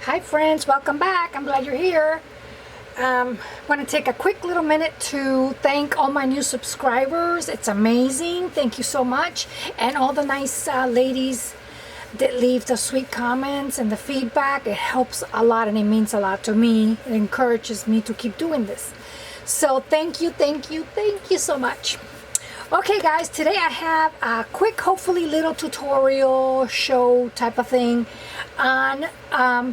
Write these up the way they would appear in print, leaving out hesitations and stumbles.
Hi friends, welcome back. I'm glad you're here. Want to take a quick little minute to thank all my new subscribers. It's amazing. Thank you so much. And all the nice ladies that leave the sweet comments and the feedback. It helps a lot and it means a lot to me. It encourages me to keep doing this. So thank you so much. Okay guys, today I have a quick, hopefully little tutorial show type of thing on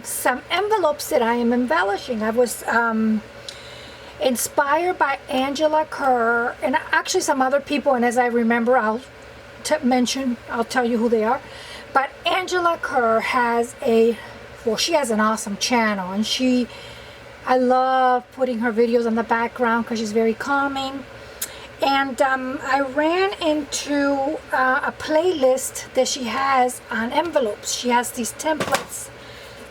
some envelopes that I am embellishing. I was inspired by Angela Kerr and actually some other people, and as I remember I'll tell you who they are. But Angela Kerr has she has an awesome channel, and I love putting her videos on the background because she's very calming. And I ran into a playlist that she has on envelopes. She has these templates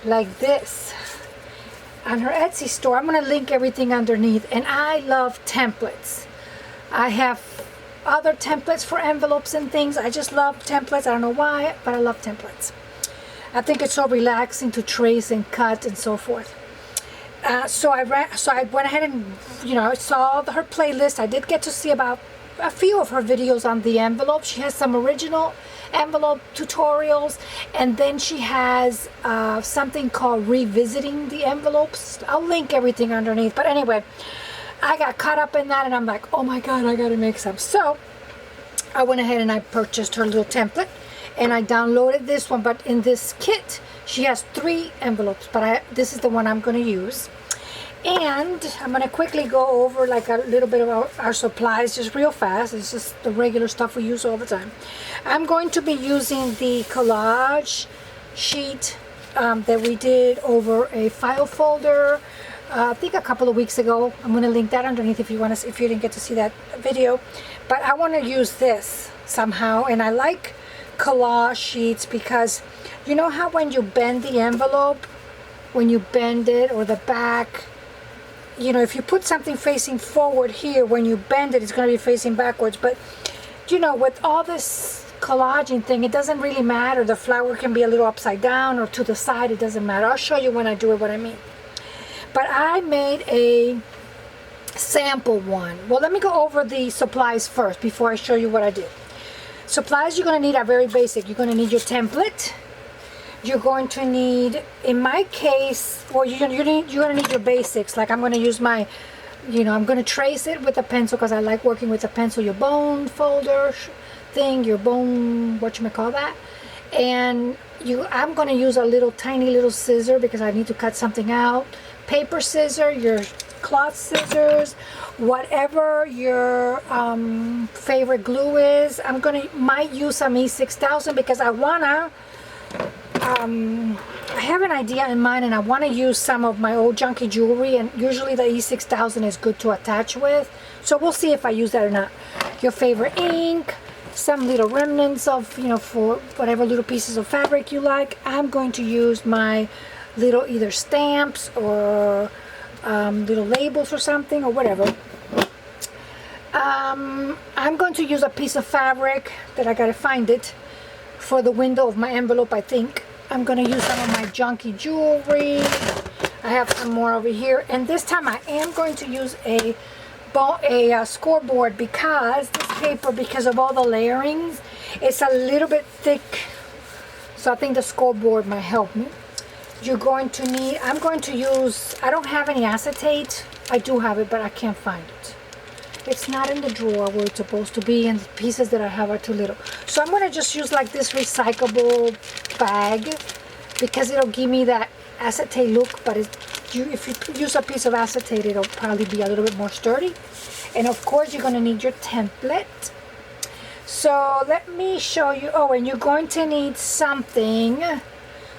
like this on her Etsy store. I'm going to link everything underneath. And I love templates. I have other templates for envelopes and things. I just love templates. I don't know why, but I love templates. I think it's so relaxing to trace and cut and so forth. So I went ahead and, saw her playlist. I did get to see about a few of her videos on the envelope. She has some original envelope tutorials, and then she has something called Revisiting the Envelopes. I'll link everything underneath. But anyway, I got caught up in that, and I'm like, oh my God, I got to make some. So I went ahead and I purchased her little template, and I downloaded this one. But in this kit, she has 3 envelopes, but this is the one I'm going to use. And I'm going to quickly go over like a little bit of our supplies just real fast. It's just the regular stuff we use all the time. I'm going to be using the Collage sheet that we did over a file folder, I think a couple of weeks ago. I'm going to link that underneath if you didn't get to see that video. But I want to use this somehow, and I like Collage sheets because you know how when you bend the envelope, when you bend it, or the back, if you put something facing forward here, when you bend it, it's going to be facing backwards. But with all this collaging thing, it doesn't really matter. The flower can be a little upside down or to the side. It doesn't matter. I'll show you when I do it what I mean. But I made a sample one. Well, let me go over the supplies first before I show you what I did. Supplies you're going to need are very basic. You're going to need your template. You're going to need, in my case, well, you're going to need your basics. Like I'm going to use my, I'm going to trace it with a pencil because I like working with a pencil. Your bone folder thing, your bone, whatchamacallit. And I'm going to use a tiny little scissor because I need to cut something out. Paper scissor, your cloth scissors, whatever your favorite glue is. Might use some E6000 because I have an idea in mind, and I want to use some of my old junky jewelry, and usually the E6000 is good to attach with. So we'll see if I use that or not. Your favorite ink, some little remnants of, for whatever little pieces of fabric you like. I'm going to use my little either stamps or little labels or something or whatever. I'm going to use a piece of fabric that I gotta find it for the window of my envelope. I think I'm going to use some of my junky jewelry. I have some more over here, and this time I am going to use a scoreboard because this paper, because of all the layerings, it's a little bit thick, so I think the scoreboard might help me. You're going to need, I'm going to use, I don't have any acetate. I do have it, but I can't find it. It's not in the drawer where it's supposed to be, and the pieces that I have are too little. So I'm going to just use like this recyclable bag because it'll give me that acetate look, but if you use a piece of acetate, it'll probably be a little bit more sturdy. And of course, you're going to need your template. So let me show you. Oh, and you're going to need something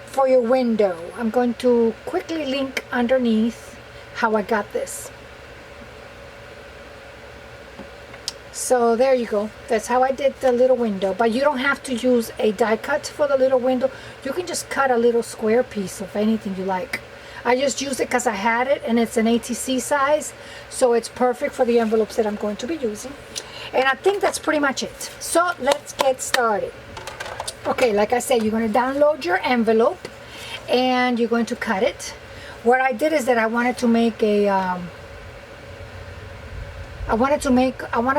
for your window. I'm going to quickly link underneath how I got this. So there you go. That's how I did the little window. But you don't have to use a die cut for the little window. You can just cut a little square piece of anything you like. I just used it because I had it, and it's an ATC size, so it's perfect for the envelopes that I'm going to be using. And I think that's pretty much it. So let's get started. Okay, like I said, you're going to download your envelope, and you're going to cut it. What I did is that I wanted to make a I wanted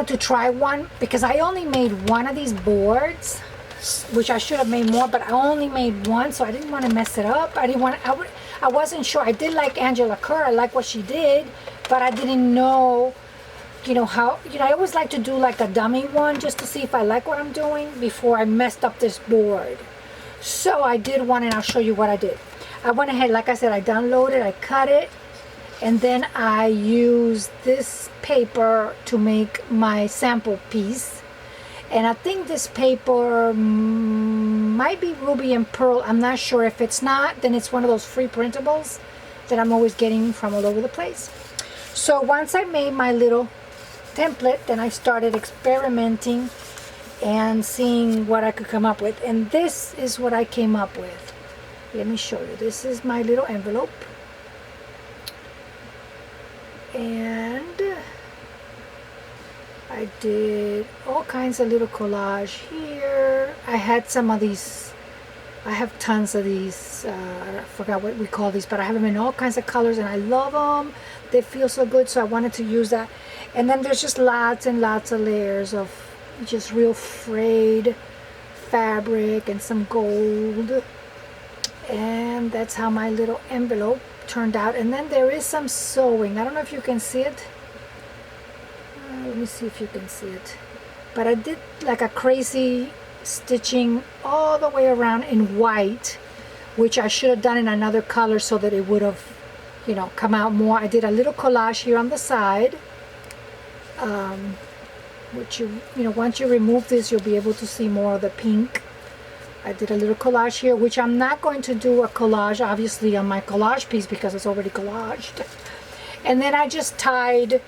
to try one, because I only made one of these boards, which I should have made more, but I only made one, so I didn't want to mess it up. I wasn't sure. I did like Angela Kerr. I like what she did, but I didn't know, how, I always like to do like a dummy one just to see if I like what I'm doing before I messed up this board. So I did one, and I'll show you what I did. I went ahead, like I said, I downloaded, I cut it, and then I used this paper to make my sample piece. And I think this paper might be Ruby and Pearl. I'm not sure. If it's not, then it's one of those free printables that I'm always getting from all over the place. So once I made my little template, then I started experimenting and seeing what I could come up with. And this is what I came up with. Let me show you. This is my little envelope. And I did all kinds of little collage here. I had some of these, I have tons of these, I forgot what we call these, but I have them in all kinds of colors, and I love them. They feel so good, so I wanted to use that. And then there's just lots and lots of layers of just real frayed fabric and some gold. And that's how my little envelope turned out. And then there is some sewing. I don't know if you can see it. Let me see if you can see it. But I did like a crazy stitching all the way around in white, which I should have done in another color so that it would have, come out more. I did a little collage here on the side, which once you remove this, you'll be able to see more of the pink. I did a little collage here, which I'm not going to do a collage, obviously, on my collage piece because it's already collaged. And then I just tied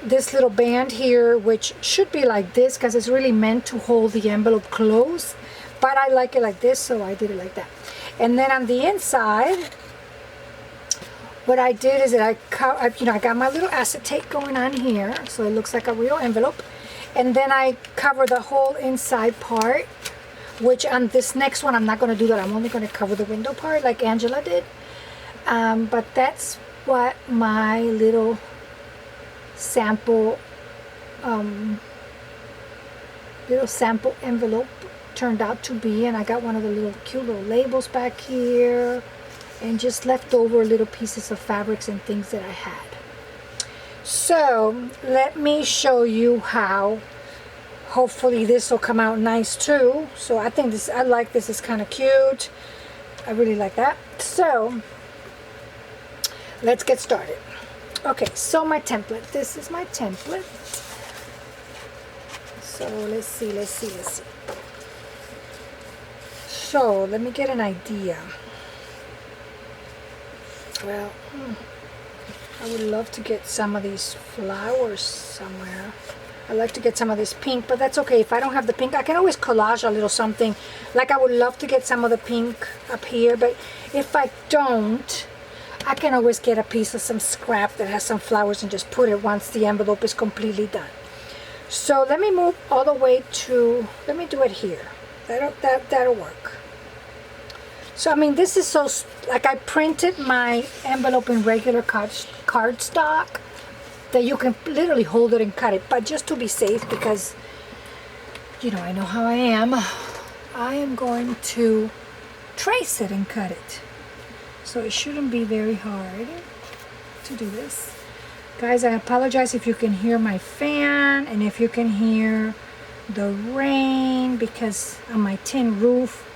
this little band here, which should be like this because it's really meant to hold the envelope close, but I like it like this, so I did it like that. And then on the inside, what I did is that I got my little acetate going on here, so it looks like a real envelope. And then I cover the whole inside part, which on this next one I'm not going to do that. I'm only going to cover the window part like Angela did. But that's what my little sample envelope turned out to be. And I got one of the little cute little labels back here, and just left over little pieces of fabrics and things that I had. So let me show you how. Hopefully this will come out nice too. So I think this, I like this, it's kind of cute. I really like that. So let's get started. Okay, so my template. This is my template. So let's see. So let me get an idea. Well, I would love to get some of these flowers somewhere. I like to get some of this pink, but that's okay. If I don't have the pink, I can always collage a little something. Like I would love to get some of the pink up here, but if I don't, I can always get a piece of some scrap that has some flowers and just put it once the envelope is completely done. So let me move all the way to, let me do it here. That'll work. So I mean, this is so, like I printed my envelope in regular cardstock, that you can literally hold it and cut it, but just to be safe, because I know how I am going to trace it and cut it, so it shouldn't be very hard to do this. Guys, I apologize if you can hear my fan and if you can hear the rain, because on my tin roof,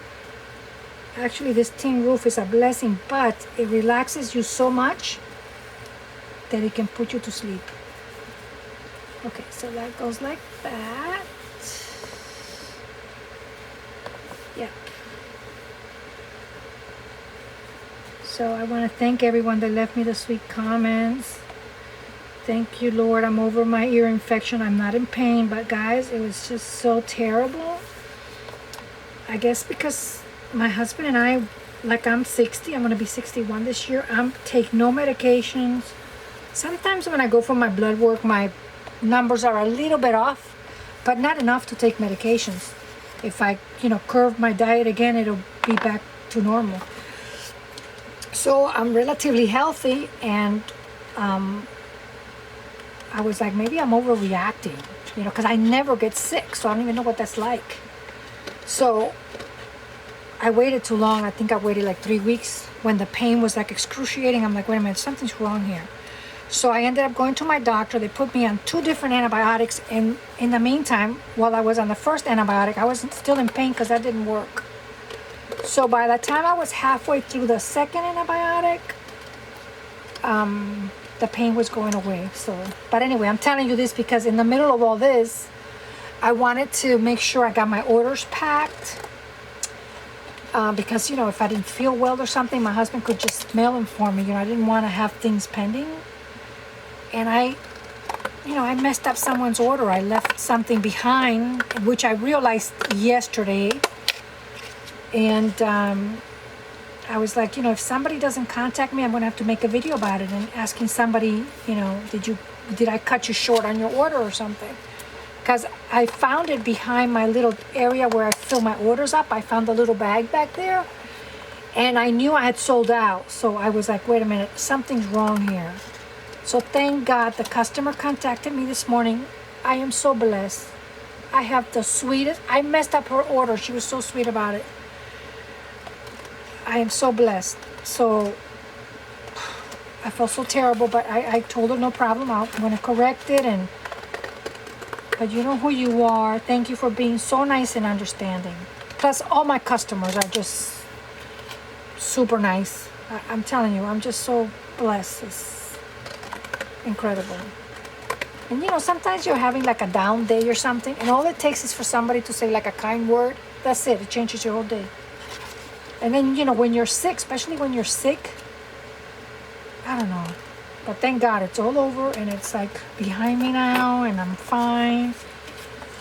actually this tin roof is a blessing, but it relaxes you so much that it can put you to sleep. Okay, so that goes like that. Yeah. So I want to thank everyone that left me the sweet comments. Thank you, Lord. I'm over my ear infection. I'm not in pain, but guys, it was just so terrible. I guess because my husband and I, like I'm 60, I'm going to be 61 this year. I take no medications. Sometimes when I go for my blood work, my numbers are a little bit off, but not enough to take medications. If I, curve my diet again, it'll be back to normal. So I'm relatively healthy, and I was like, maybe I'm overreacting, you know, because I never get sick, so I don't even know what that's like. So I waited too long. I think I waited like 3 weeks when the pain was like excruciating. I'm like, wait a minute, something's wrong here. So I ended up going to my doctor. They put me on 2 different antibiotics, and in the meantime, while I was on the first antibiotic, I was still in pain because that didn't work. So by the time I was halfway through the second antibiotic, the pain was going away. So, but anyway, I'm telling you this because in the middle of all this, I wanted to make sure I got my orders packed. Because, you know, if I didn't feel well or something, my husband could just mail them for me. You know, I didn't want to have things pending. And I messed up someone's order. I left something behind, which I realized yesterday. And I was like, you know, if somebody doesn't contact me, I'm going to have to make a video about it and asking somebody, you know, did I cut you short on your order or something? Because I found it behind my little area where I fill my orders up. I found the little bag back there, and I knew I had sold out. So I was like, wait a minute, something's wrong here. So thank God the customer contacted me this morning. I am so blessed. I have the sweetest, I messed up her order. She was so sweet about it. I am so blessed. So I felt so terrible, but I told her no problem. I'm going to correct it. But you know who you are. Thank you for being so nice and understanding. Plus, all my customers are just super nice. I'm telling you, I'm just so blessed. It's incredible. And you know, sometimes you're having like a down day or something, and all it takes is for somebody to say like a kind word. That's it. It changes your whole day. And then, you know, when you're sick, especially when you're sick, I don't know. But thank God it's all over, and it's like behind me now, and I'm fine.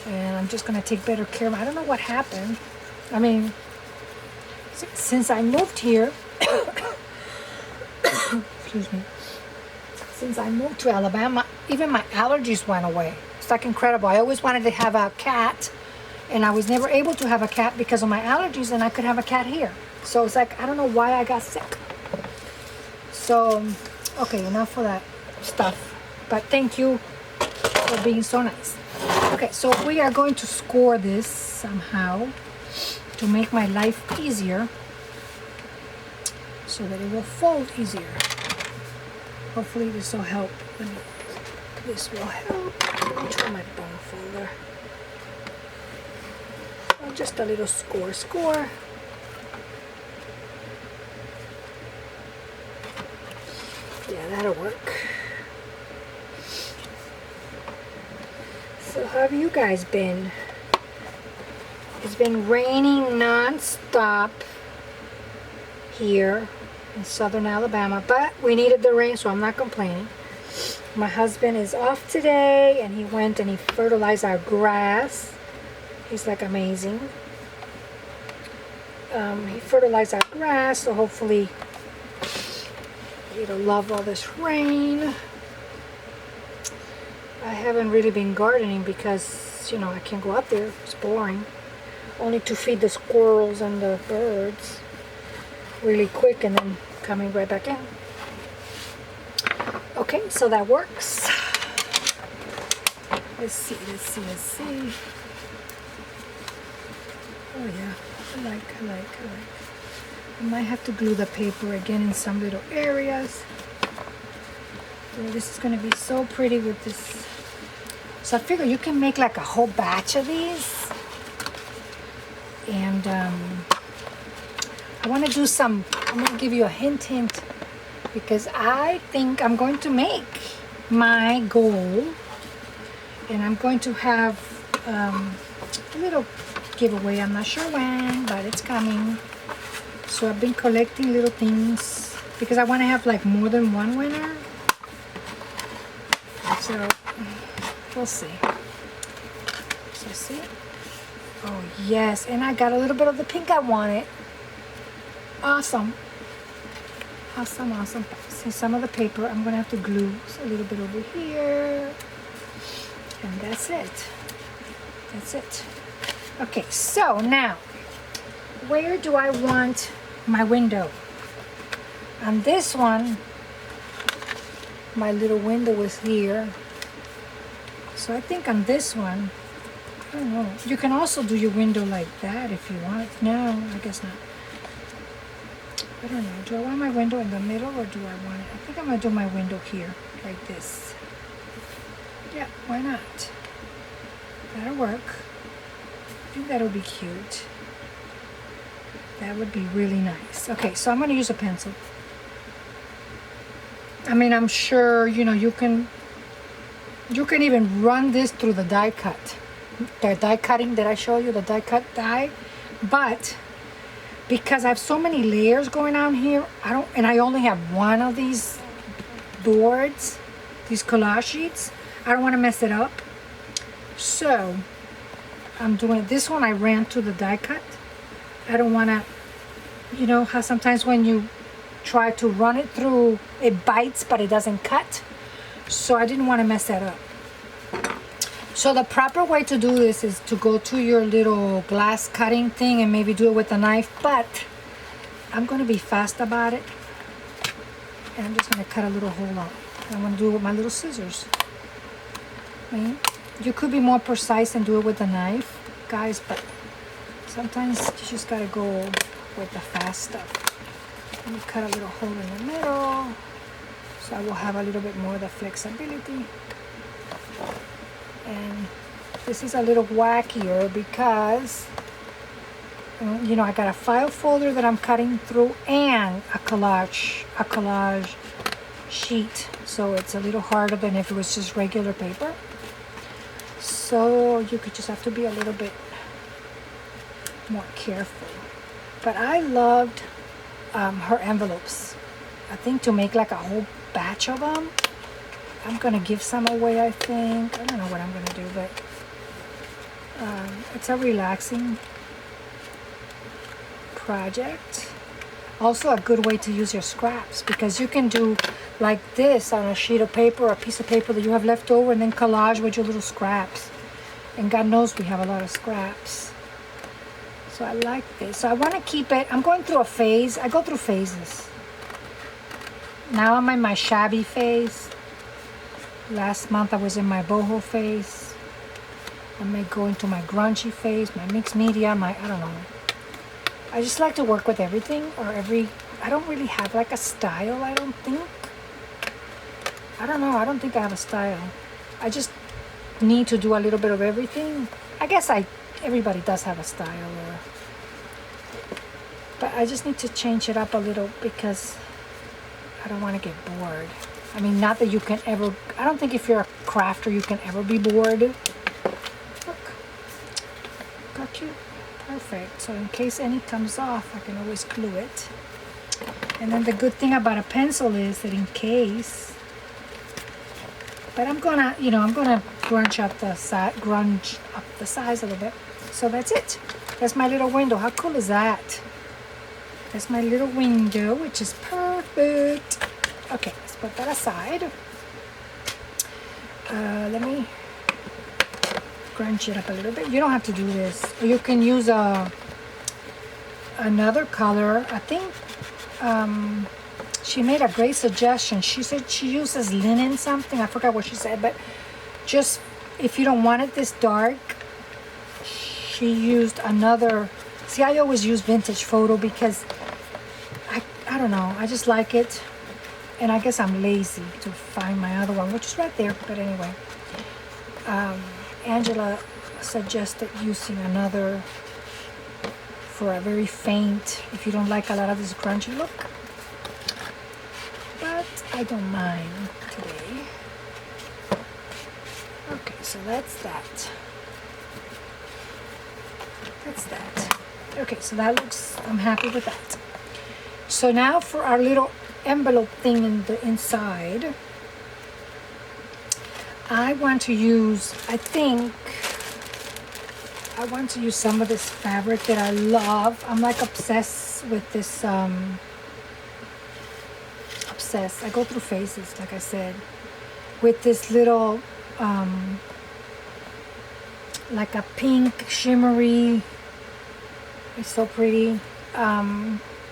And I'm just going to take better care of I don't know what happened. I mean, since I moved here, excuse me, since I moved to Alabama, even my allergies went away. It's like incredible. I always wanted to have a cat, and I was never able to have a cat because of my allergies, and I could have a cat here. So it's like, I don't know why I got sick. So, okay, enough of that stuff. But thank you for being so nice. Okay, so we are going to score this somehow to make my life easier so that it will fold easier. Hopefully this will help. This will help. Let me try my bone folder. Oh, just a little score. Yeah, that'll work. So how have you guys been? It's been raining non-stop here in southern Alabama, but we needed the rain, so I'm not complaining. My husband is off today, and he went and he fertilized our grass. He's like amazing. He fertilized our grass, so hopefully it'll love all this rain. I haven't really been gardening because, you know, I can't go out there. It's boring. Only to feed the squirrels and the birds really quick and then coming right back in. Okay, so that works. Let's see. Oh yeah, I like. I might have to glue the paper again in some little areas. So this is going to be so pretty with this. So I figure you can make like a whole batch of these. And I want to do some, I'm going to give you a hint, because I think I'm going to make my goal. And I'm going to have a little giveaway. I'm not sure when, but it's coming. So I've been collecting little things because I want to have like more than one winner. So we'll see. So see? Oh yes, and I got a little bit of the pink I wanted. Awesome. See some of the paper I'm gonna have to glue a little bit over here. And that's it. Okay, so now, where do I want my window? On this one, my little window is here. So I think on this one, I don't know. You can also do your window like that if you want. No, I guess not. I don't know. Do I want my window in the middle or do I want it? I think I'm going to do my window here, like this. Yeah, why not? That'll work. I think that'll be cute. That would be really nice. Okay, so I'm going to use a pencil. I mean, I'm sure, you know, you can even run this through the die cut. The die cutting that I show you, the die cut die. But because I have so many layers going on here, I only have one of these boards, these collage sheets. I don't want to mess it up. So I'm doing this one. I ran through the die cut. I don't want to, you know how sometimes when you try to run it through, it bites, but it doesn't cut. So I didn't want to mess that up. So the proper way to do this is to go to your little glass cutting thing and maybe do it with a knife, but I'm going to be fast about it. And I'm just going to cut a little hole out. I'm going to do it with my little scissors. I mean, you could be more precise and do it with a knife, guys, but sometimes you just got to go with the fast stuff. Let me cut a little hole in the middle so I will have a little bit more of the flexibility. And this is a little wackier because, you know, I got a file folder that I'm cutting through and a collage sheet. So it's a little harder than if it was just regular paper. So you could just have to be a little bit more careful. But I loved her envelopes. I think to make like a whole batch of them, I'm gonna give some away, I think. I don't know what I'm gonna do, but it's a relaxing project. Also a good way to use your scraps, because you can do like this on a sheet of paper, a piece of paper that you have left over, and then collage with your little scraps. And God knows we have a lot of scraps. So I like this. So I want to keep it. I'm going through a phase. I go through phases. Now I'm in my shabby phase. Last month I was in my boho phase. I may go into my grungy phase, my mixed media, I don't know. I just like to work with everything I don't really have like a style, I don't think. I don't know, I don't think I have a style. I just need to do a little bit of everything. I guess everybody does have a style, but I just need to change it up a little because I don't want to get bored. I mean, not that you can ever, I don't think if you're a crafter you can ever be bored. Look, got cute, perfect. So in case any comes off, I can always glue it. And then the good thing about a pencil is that in case, but I'm gonna grunge up the size a little bit. So that's it. That's my little window. How cool is that? That's my little window, which is perfect. Okay, let's put that aside. Let me grunge it up a little bit. You don't have to do this. Or you can use another color. I think she made a great suggestion. She said she uses linen something. I forgot what she said, but just if you don't want it this dark, she used another. See, I always use vintage photo because I don't know. I just like it. And I guess I'm lazy to find my other one, which is right there. But anyway, Angela suggested using another for a very faint, if you don't like a lot of this grungy look. But I don't mind today. Okay, so that's that. That's that. Okay, so that looks, I'm happy with that. So now for our little envelope thing in the inside, I want to use some of this fabric that I love. I'm like obsessed with this, obsessed. I go through phases, like I said, with this little, like a pink shimmery, it's so pretty,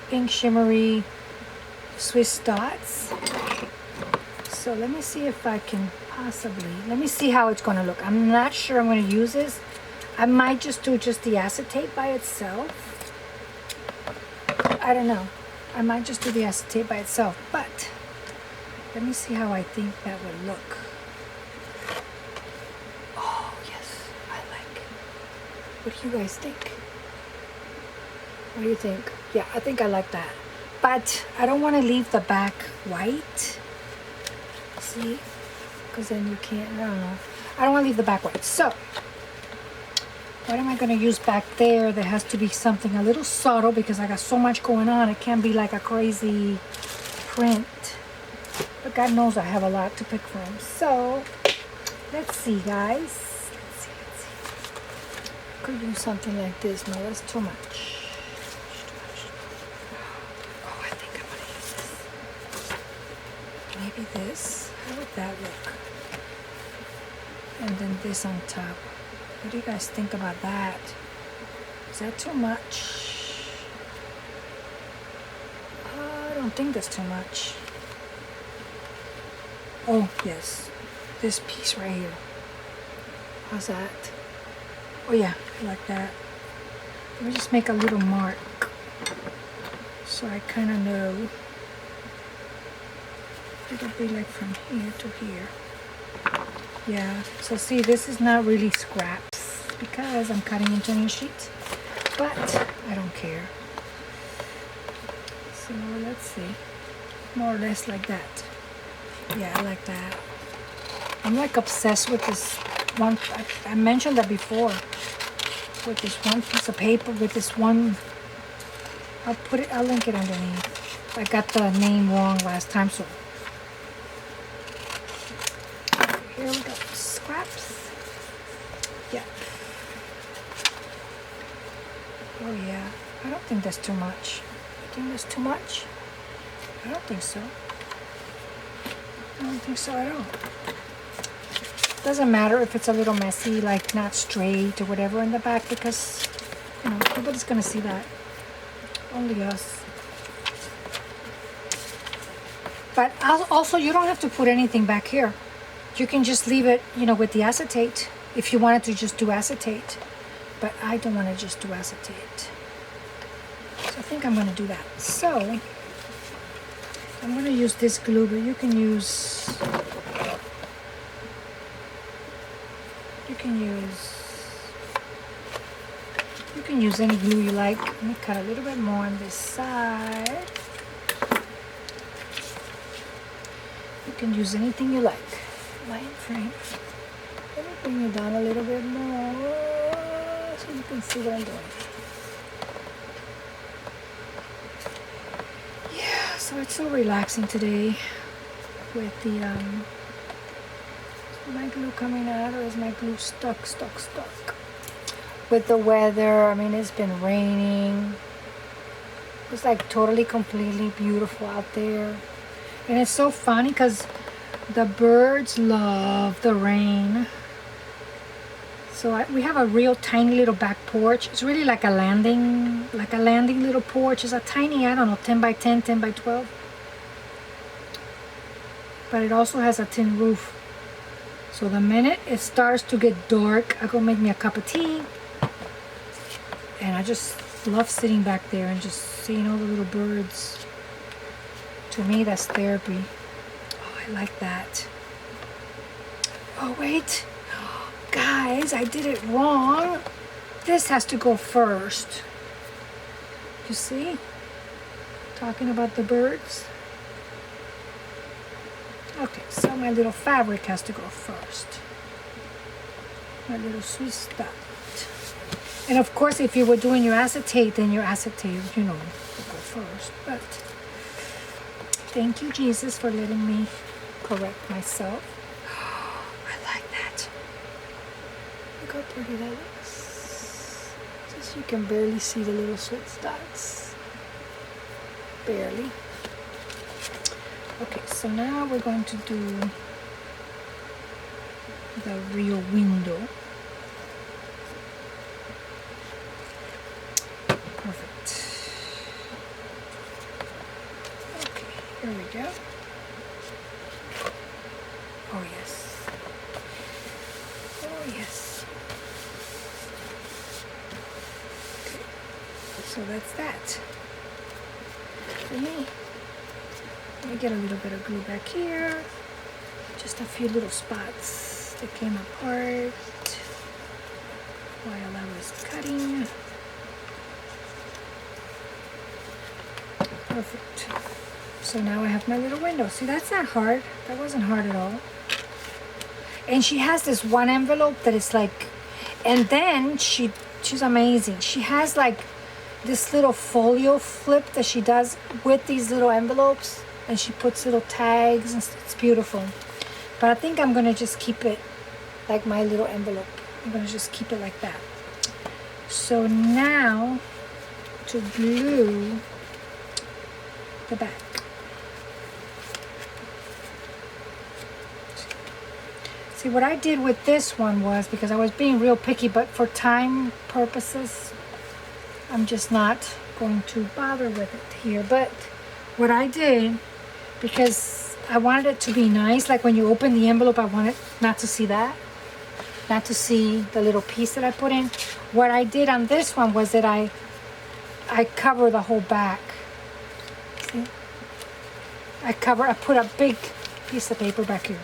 pink shimmery Swiss dots. So let me see if I can possibly, let me see how it's going to look. I'm not sure I'm going to use this. I might just do just the acetate by itself. I don't know. I might just do the acetate by itself, but let me see how I think that would look. Oh, yes, I like it. What do you guys think? What do you think? Yeah, I think I like that. But I don't want to leave the back white. See? Because then you can't, I don't know. I don't want to leave the back white. So, what am I going to use back there? There has to be something a little subtle because I got so much going on. It can't be like a crazy print. But God knows I have a lot to pick from. So, let's see, guys. Let's see. Could use something like this. No, that's too much. Oh, I think I'm going to use this. Maybe this. How would that look? And then this on top. What do you guys think about that? Is that too much? I don't think that's too much. Oh, yes. This piece right here. How's that? Oh, yeah, I like that. Let me just make a little mark so I kind of know. It'll be like from here to here. Yeah, so see, this is not really scraps because I'm cutting into new sheets, but I don't care. So let's see, more or less like that. Yeah, I like that. I'm like obsessed with this one. I mentioned that before. With this one piece of paper, with this one. I'll link it underneath. I got the name wrong last time, so. Here we go. Scraps. Yeah. Oh yeah. I don't think that's too much. You think that's too much? I don't think so. I don't think so at all. Doesn't matter if it's a little messy, like not straight or whatever in the back, because you know nobody's gonna see that. Only us. But also, you don't have to put anything back here. You can just leave it, you know, with the acetate if you wanted to just do acetate. But I don't want to just do acetate. So I think I'm going to do that. So I'm going to use this glue, but you can use any glue you like. Let me cut a little bit more on this side. You can use anything you like. Line frame. Let me bring it down a little bit more so you can see what I'm doing. Yeah, so it's so relaxing today with the is my glue coming out, or is my glue stuck? With the weather, I mean, it's been raining. It's like totally, completely beautiful out there. And it's so funny because the birds love the rain. So we have a real tiny little back porch. It's really like a landing little porch. It's a tiny, I don't know, 10 by 10, 10 by 12. But it also has a tin roof. So the minute it starts to get dark, I go make me a cup of tea. And I just love sitting back there and just seeing all the little birds. To me, that's therapy. Oh, I like that. Oh, wait. Guys, I did it wrong. This has to go first. You see? Talking about the birds. Okay, so my little fabric has to go first. My little Swiss dot. And of course, if you were doing your acetate, then your acetate, you know, would go first. But thank you, Jesus, for letting me correct myself. I like that. Look how pretty that looks. Just you can barely see the little Swiss dots. Barely. Okay, so now we're going to do the real window. Perfect. Okay. There we go. Oh yes. Oh yes. Okay. So that's that. For me. Let me get a little bit of glue back here. Just a few little spots that came apart while I was cutting. Perfect. So now I have my little window. See, that's not hard. That wasn't hard at all. And she has this one envelope that is like, and then she's amazing. She has like this little folio flip that she does with these little envelopes, and she puts little tags, and it's beautiful. But I think I'm gonna just keep it like my little envelope. I'm gonna just keep it like that. So now to glue the back. See, what I did with this one was, because I was being real picky, but for time purposes, I'm just not going to bother with it here. But what I did, because I wanted it to be nice, like when you open the envelope, I wanted not to see that, not to see the little piece that I put in. What I did on this one was that I cover the whole back. See? I put a big piece of paper back here.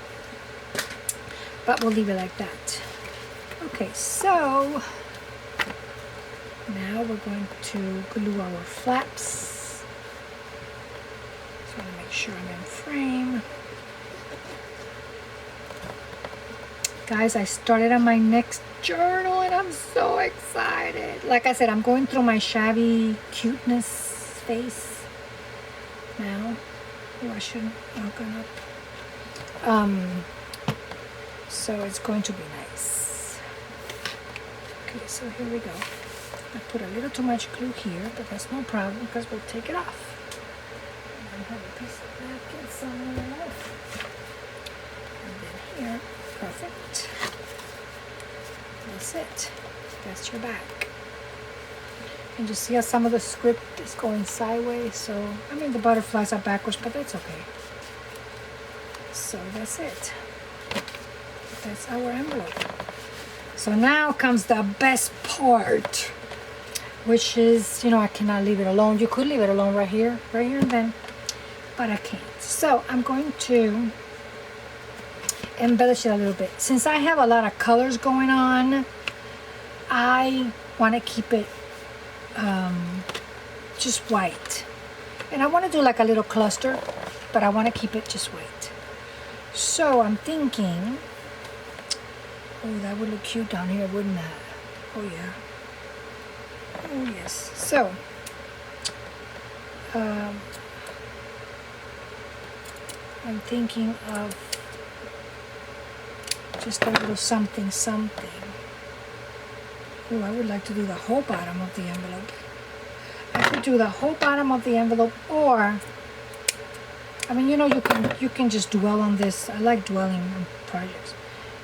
But we'll leave it like that. Okay, so now we're going to glue our flaps. Just want to make sure I'm in frame. Guys, I started on my next journal and I'm so excited. Like I said, I'm going through my shabby cuteness phase now. Oh, I shouldn't open up. So it's going to be nice. Okay, so here we go. I put a little too much glue here, but that's no problem because we'll take it off. And I have a piece of napkin somewhere else. And then here, perfect. That's it. That's your back. And you see how some of the script is going sideways. So, I mean, the butterflies are backwards, but that's okay. So that's it. That's our envelope. So now comes the best part, which is, you know, I cannot leave it alone. You could leave it alone right here and then, but I can't. So I'm going to embellish it a little bit. Since I have a lot of colors going on, I want to keep it just white. And I want to do like a little cluster, but I want to keep it just white. So I'm thinking, oh, that would look cute down here, wouldn't that? Oh, yeah. Oh, yes. So, I'm thinking of just a little something. Oh, I would like to do the whole bottom of the envelope. I could do the whole bottom of the envelope, or, I mean, you know, you can just dwell on this. I like dwelling on projects.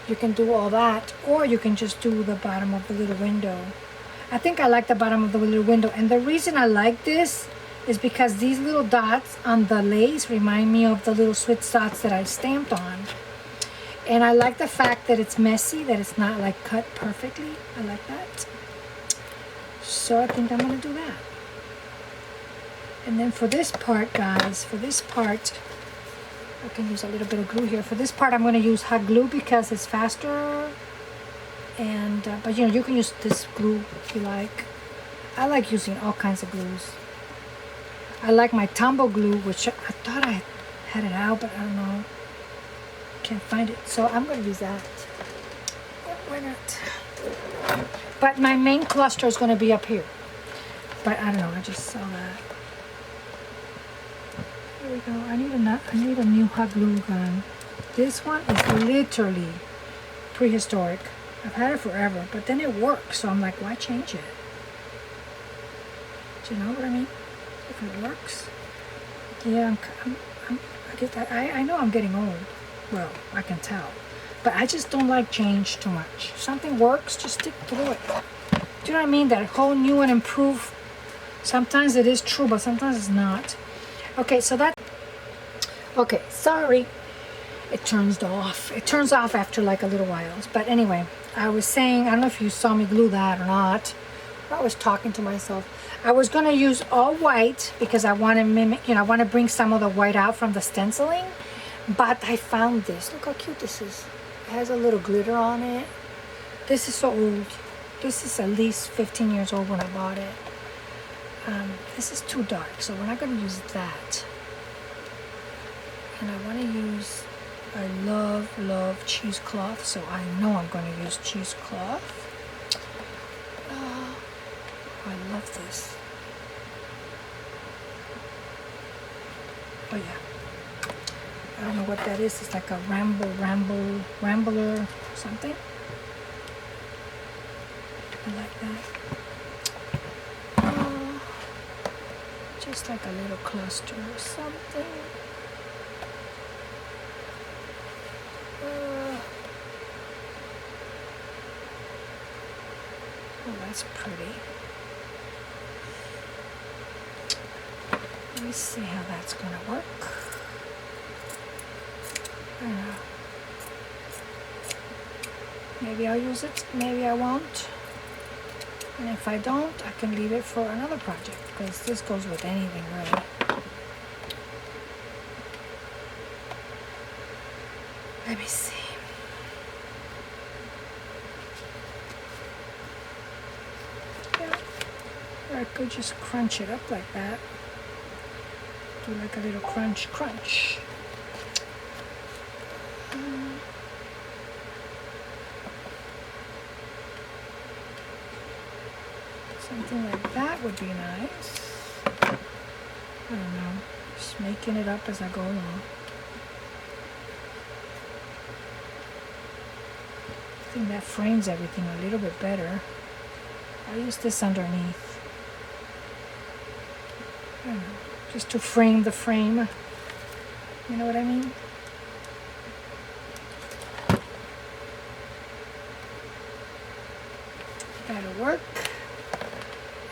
You can do all that, or you can just do the bottom of the little window. I think I like the bottom of the little window, and the reason I like this is because these little dots on the lace remind me of the little Swiss dots that I stamped on. And I like the fact that it's messy, that it's not like cut perfectly. I like that. So I think I'm gonna do that. And then for this part, guys, I can use a little bit of glue here. For this part, I'm going to use hot glue because it's faster. And but you know, you can use this glue if you like. I like using all kinds of glues. I like my Tombow glue, which I thought I had it out, but I don't know. Can't find it, so I'm going to use that. Yeah, why not? But my main cluster is going to be up here. But I don't know. I just saw that. Here we go. I need a new hot glue gun. This one is literally prehistoric. I've had it forever, but then it works, so I'm like, why change it? Do you know what I mean? If it works, yeah, I get that. I know I'm getting old. Well, I can tell, but I just don't like change too much. If something works, just stick through it. Do you know what I mean? That whole new and improved. Sometimes it is true, but sometimes it's not. Okay, so Okay, sorry. It turns off. It turns off after like a little while. But anyway, I was saying, I don't know if you saw me glue that or not. I was talking to myself. I was going to use all white because I want to mimic, I want to bring some of the white out from the stenciling. But I found this. Look how cute this is. It has a little glitter on it. This is so old. This is at least 15 years old when I bought it. This is too dark, so we're not going to use that. And I want to use, I love cheesecloth, so I know I'm going to use cheesecloth. I love this. Oh yeah. I don't know what that is. It's like a rambler, something. I like that. Just like a little cluster or something. Oh, that's pretty. Let me see how that's going to work. I don't know. Maybe I'll use it, maybe I won't. And if I don't, I can leave it for another project because this goes with anything really. Let me see. Yeah. Or I could just crunch it up like that. Do like a little crunch. Something like that would be nice. I don't know. Just making it up as I go along. I think that frames everything a little bit better. I'll use this underneath. I don't know. Just to frame the frame. You know what I mean? That'll work.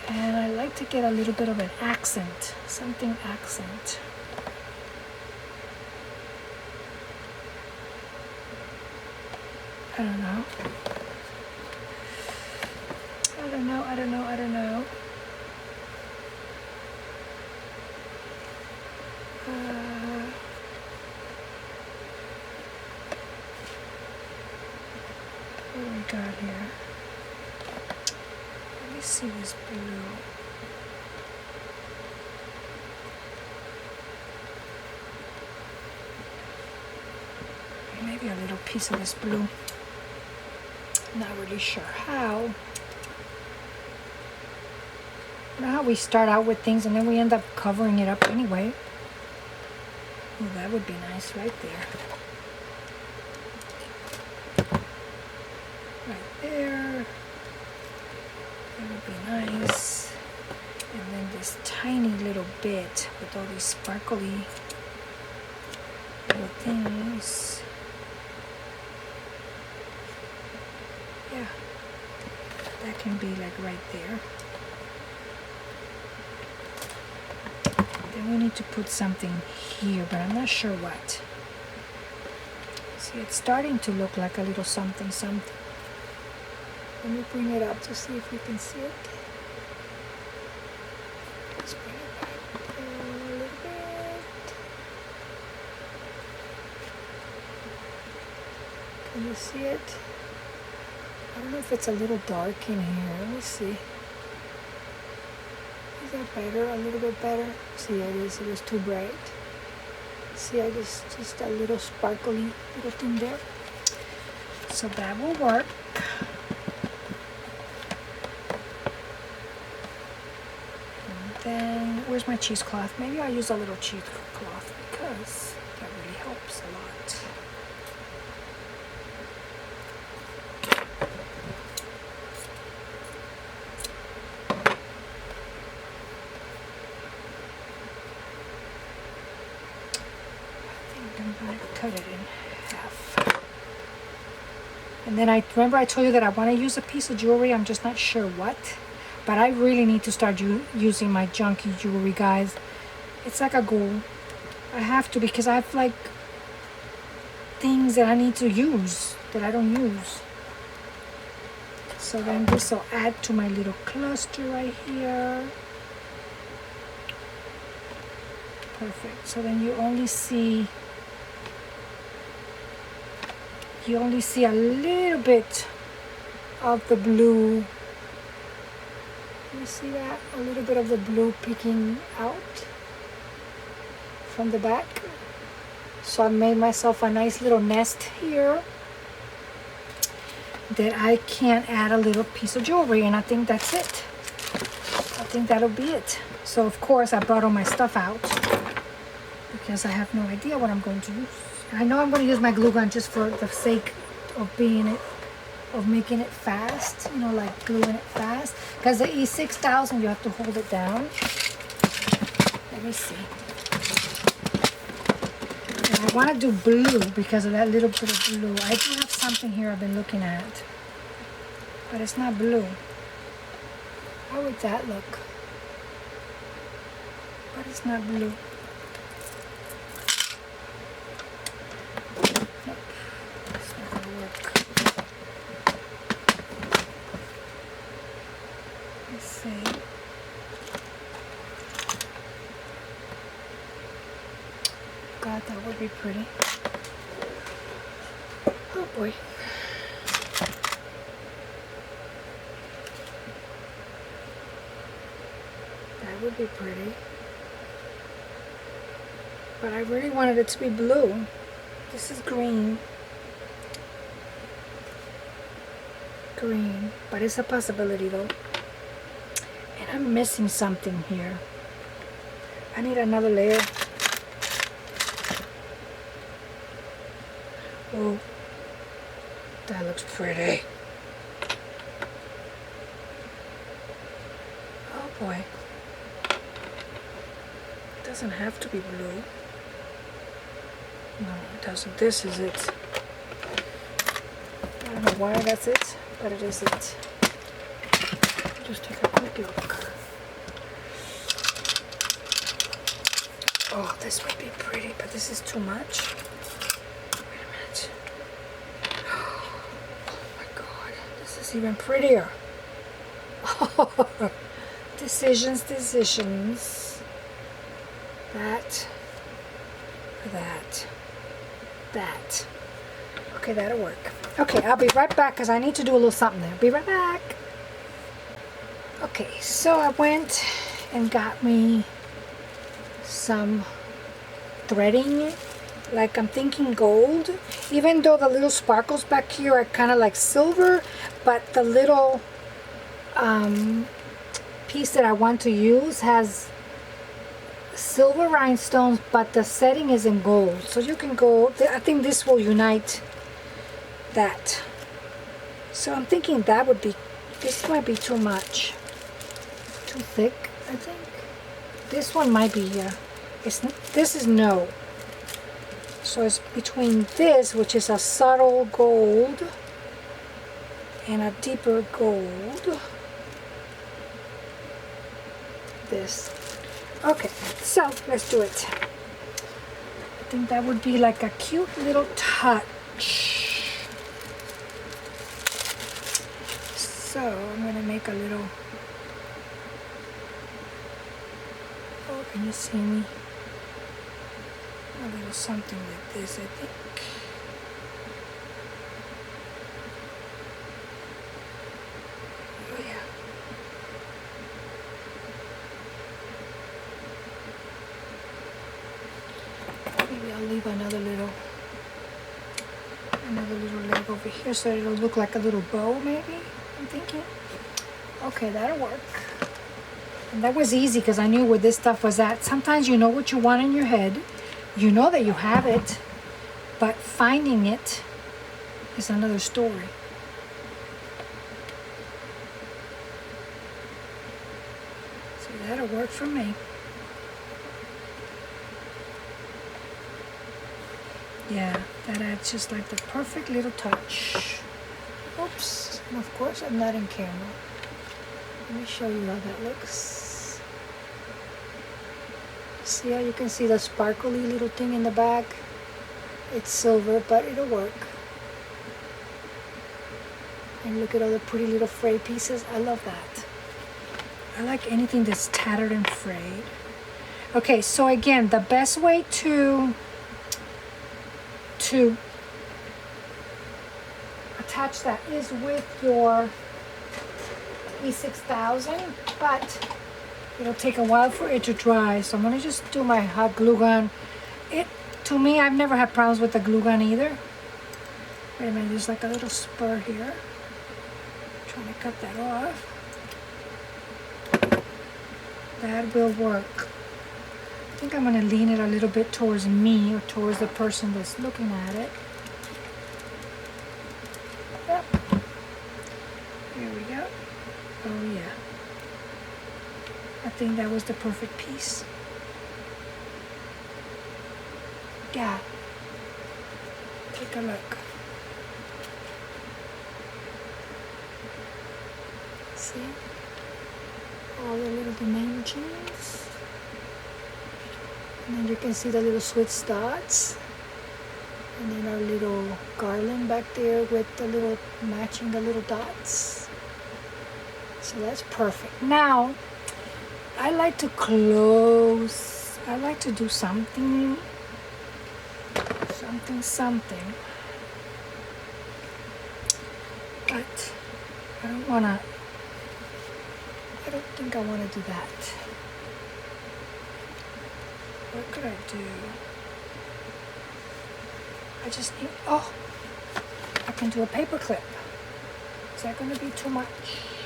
And I like to get a little bit of an accent, something accent. I don't know. What do we got here? Let me see this blue. Maybe a little piece of this blue. Not really sure how. You know how we start out with things and then we end up covering it up anyway. Well, that would be nice right there. Right there. That would be nice. And then this tiny little bit with all these sparkly little things. Yeah, that can be like right there. Then we need to put something here, but I'm not sure what. See, it's starting to look like a little something. Let me bring it up to see if you can see it. Let's bring it back a little bit. Can you see it? I don't know if it's a little dark in here. Let me see. Is that better? A little bit better? See, it is. It was too bright. See, I just a little sparkly little thing there. So that will work. And then, where's my cheesecloth? Maybe I'll use a little cheesecloth because that really helps a lot. Cut it in half. And then I told you that I want to use a piece of jewelry. I'm just not sure what. But I really need to start using my junky jewelry, guys. It's like a goal. I have to because I have like things that I need to use that I don't use. So then this will add to my little cluster right here. Perfect. So then you only see a little bit of the blue. You see that? A little bit of the blue peeking out from the back. So I made myself a nice little nest here that I can add a little piece of jewelry, and I think that's it. I think that'll be it. So of course I brought all my stuff out because I have no idea what I'm going to use. I know I'm going to use my glue gun just for the sake of making it fast, you know, like gluing it fast. Because the E6000, you have to hold it down. Let me see. And I want to do blue because of that little bit of blue. I do have something here I've been looking at, but it's not blue. How would that look? But it's not blue. Nope, it's not gonna work. Let's see. God, that would be pretty. Oh boy. That would be pretty. But I really wanted it to be blue. This is green. Green. But it's a possibility though. And I'm missing something here. I need another layer. Oh, that looks pretty. Oh boy. It doesn't have to be blue. No, it doesn't. This is it. I don't know why that's it, but it is it. Just take a quick look. Oh, this would be pretty, but this is too much. Wait a minute. Oh my God, this is even prettier. Decisions. That. Okay, that'll work. Okay, I'll be right back because I need to do a little something there. Be right back. Okay, so I went and got me some threading. Like I'm thinking gold. Even though the little sparkles back here are kind of like silver, but the little piece that I want to use has silver rhinestones, but the setting is in gold. So you can go, I think this will unite that. So I'm thinking that would be, this might be too much. Too thick, I think. This one might be, this is no. So it's between this, which is a subtle gold, and a deeper gold. This. Okay, so let's do it. I think that would be like a cute little touch. So I'm gonna make a little, oh, can you see me? A little something like this, I think. Oh yeah. Maybe I'll leave another little leg over here so it'll look like a little bow, maybe, I'm thinking. Okay, that'll work. And that was easy because I knew where this stuff was at. Sometimes you know what you want in your head. You know that you have it, but finding it is another story. So that'll work for me. Yeah, that adds just like the perfect little touch. Oops, and of course I'm not in camera. Let me show you how that looks. See how you can see the sparkly little thing in the back? It's silver, but it'll work. And look at all the pretty little frayed pieces. I love that. I like anything that's tattered and frayed. Okay, so again, the best way to attach that is with your E6000, but it'll take a while for it to dry. So I'm gonna just do my hot glue gun. To me, I've never had problems with the glue gun either. Wait a minute, there's like a little spur here. Trying to cut that off. That will work. I think I'm going to lean it a little bit towards me or towards the person that's looking at it. Yep. Here we go. Oh yeah. I think that was the perfect piece. Yeah. Take a look. See? All the little dimensions. And then you can see the little Swiss dots. And then our little garland back there with the little matching the little dots. So that's perfect. Now, I like to close. I like to do something. Something. But I don't think I want to do that. What could I do? I just need, oh, I can do a paper clip. Is that going to be too much?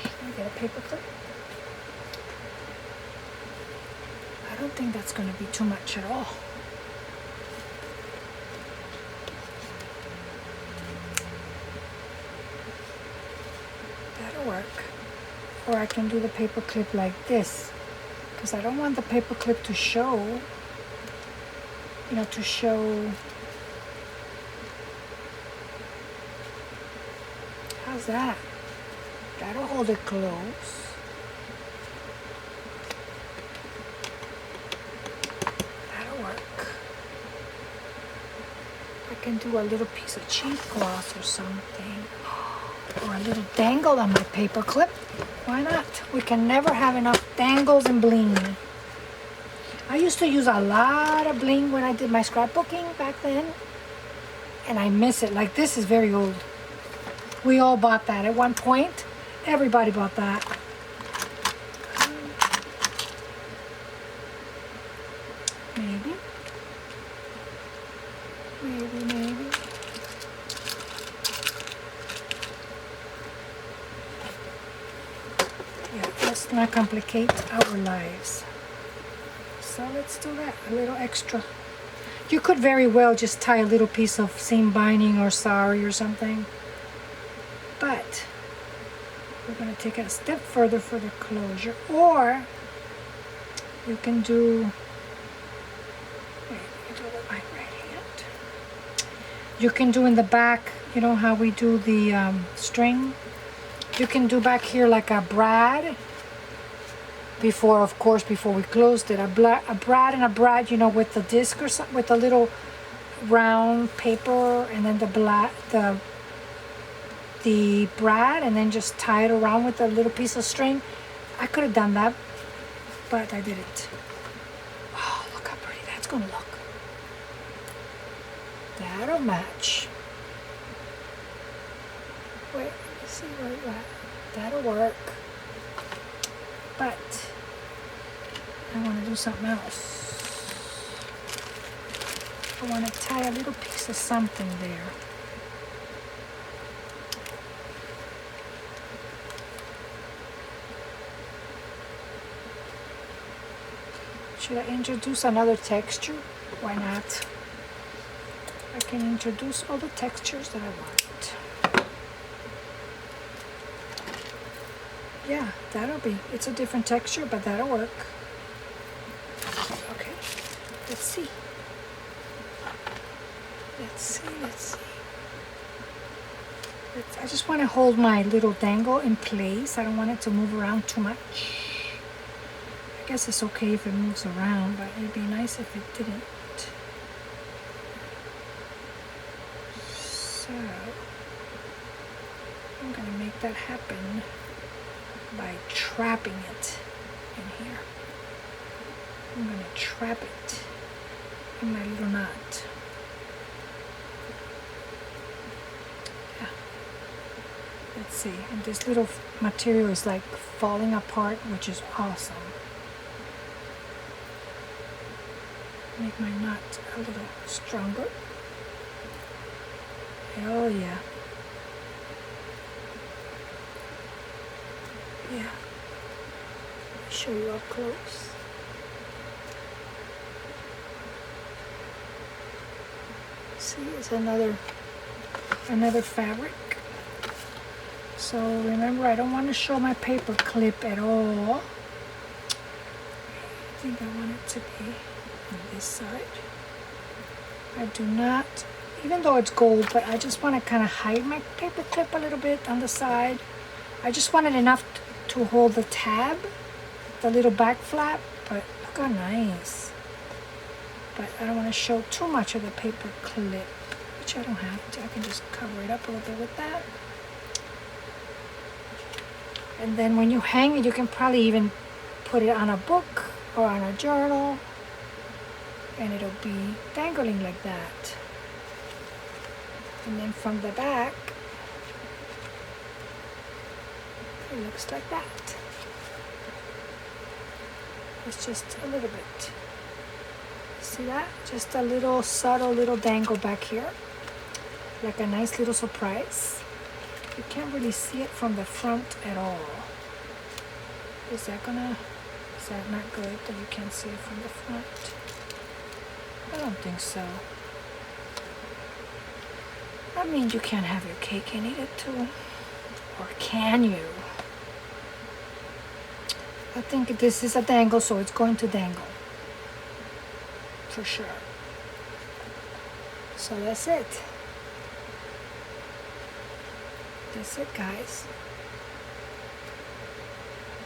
Can I get a paper clip? I don't think that's going to be too much at all. That'll work. Or I can do the paper clip like this, because I don't want the paper clip to show, how's that? That'll hold it close. That'll work. I can do a little piece of cheesecloth or something, or a little dangle on my paper clip. Why not? We can never have enough dangles and bling. I used to use a lot of bling when I did my scrapbooking back then, and I miss it. Like, this is very old. We all bought that at one point. Everybody bought that. Maybe. Let's not complicate our lives. So let's do that, a little extra. You could very well just tie a little piece of seam binding or sari or something. But we're going to take it a step further for the closure. Or you can do, wait, let me do it with my right hand. You can do in the back, you know how we do the string? You can do back here like a brad. Before we closed it, a brad and a brad, you know, with the disc or something, with a little round paper, and then the brad, and then just tie it around with a little piece of string. I could have done that, but I didn't. Oh, look how pretty that's gonna look. That'll match. Wait, let me see where you're at. That'll work. But I want to do something else. I want to tie a little piece of something there. Should I introduce another texture? Why not? I can introduce all the textures that I want. Yeah, it's a different texture, but that'll work. Okay, let's see. I just want to hold my little dangle in place. I don't want it to move around too much. I guess it's okay if it moves around, but it'd be nice if it didn't. So I'm gonna make that happen by trapping it in here. I'm gonna trap it in my little knot. Yeah. Let's see, and this little material is like falling apart, which is awesome. Make my knot a little stronger. Oh yeah. Yeah. Show you up close. See, it's another fabric. So remember, I don't want to show my paper clip at all. I think I want it to be on this side. I do not, even though it's gold, but I just want to kind of hide my paper clip a little bit on the side. I just wanted enough to hold the tab, the little back flap, but look how nice. But I don't want to show too much of the paper clip, which I don't have to. I can just cover it up a little bit with that. And then when you hang it, you can probably even put it on a book or on a journal, and it'll be dangling like that. And then from the back, it looks like that. It's just a little bit. See that? Just a little subtle little dangle back here, like a nice little surprise. You can't really see it from the front at all. Is that not good that you can't see it from the front? I don't think so. I mean, you can't have your cake and eat it too. Or can you? I think this is a dangle, so it's going to dangle. For sure. So that's it. That's it, guys.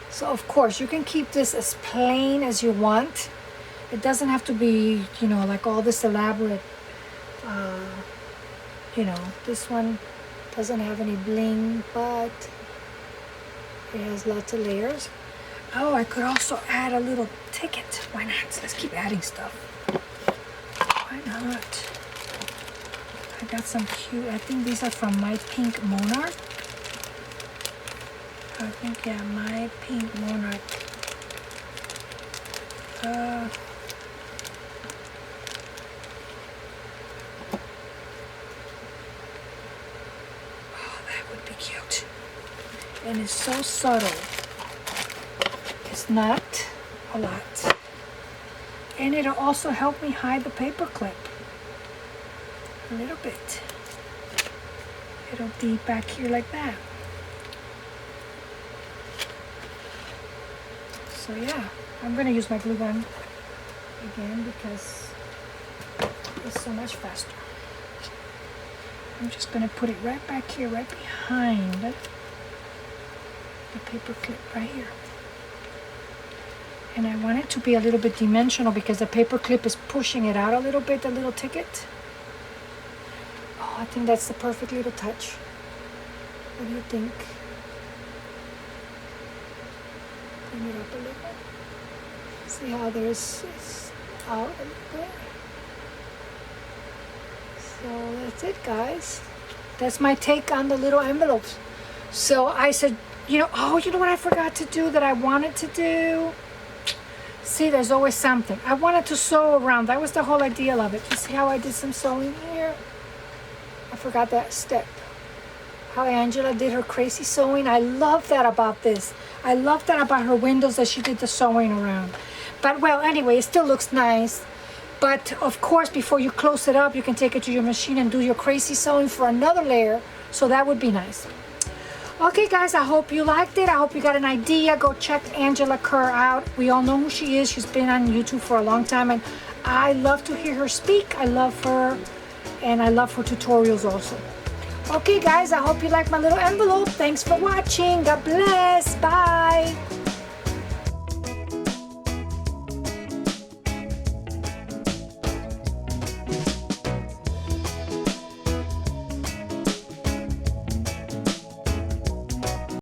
So of course you can keep this as plain as you want. It doesn't have to be, you know, like all this elaborate, you know, this one doesn't have any bling, but it has lots of layers. Oh, I could also add a little ticket. Why not? Let's keep adding stuff. Why not? I got some cute, I think these are from My Pink Monarch. I think, yeah, My Pink Monarch. Oh, that would be cute. And it's so subtle. It's not a lot. And it'll also help me hide the paper clip. A little bit. It'll be back here like that. So yeah, I'm gonna use my glue gun again because it's so much faster. I'm just gonna put it right back here, right behind the paper clip right here. And I want it to be a little bit dimensional because the paper clip is pushing it out a little bit, the little ticket. Oh, I think that's the perfect little touch. What do you think? Bring it up a little bit. See how there's out a little bit. So that's it, guys. That's my take on the little envelopes. So I said, you know what I forgot to do that I wanted to do? See, there's always something. I wanted to sew around. That was the whole idea of it. You see how I did some sewing here? I forgot that step. How Angela did her crazy sewing. I love that about this. I love that about her windows, that she did the sewing around. But well, anyway, it still looks nice. But of course, before you close it up, you can take it to your machine and do your crazy sewing for another layer. So that would be nice. Okay, guys, I hope you liked it. I hope you got an idea. Go check Angela Kerr out. We all know who she is. She's been on YouTube for a long time, and I love to hear her speak. I love her, and I love her tutorials also. Okay, guys, I hope you like my little envelope. Thanks for watching. God bless. Bye.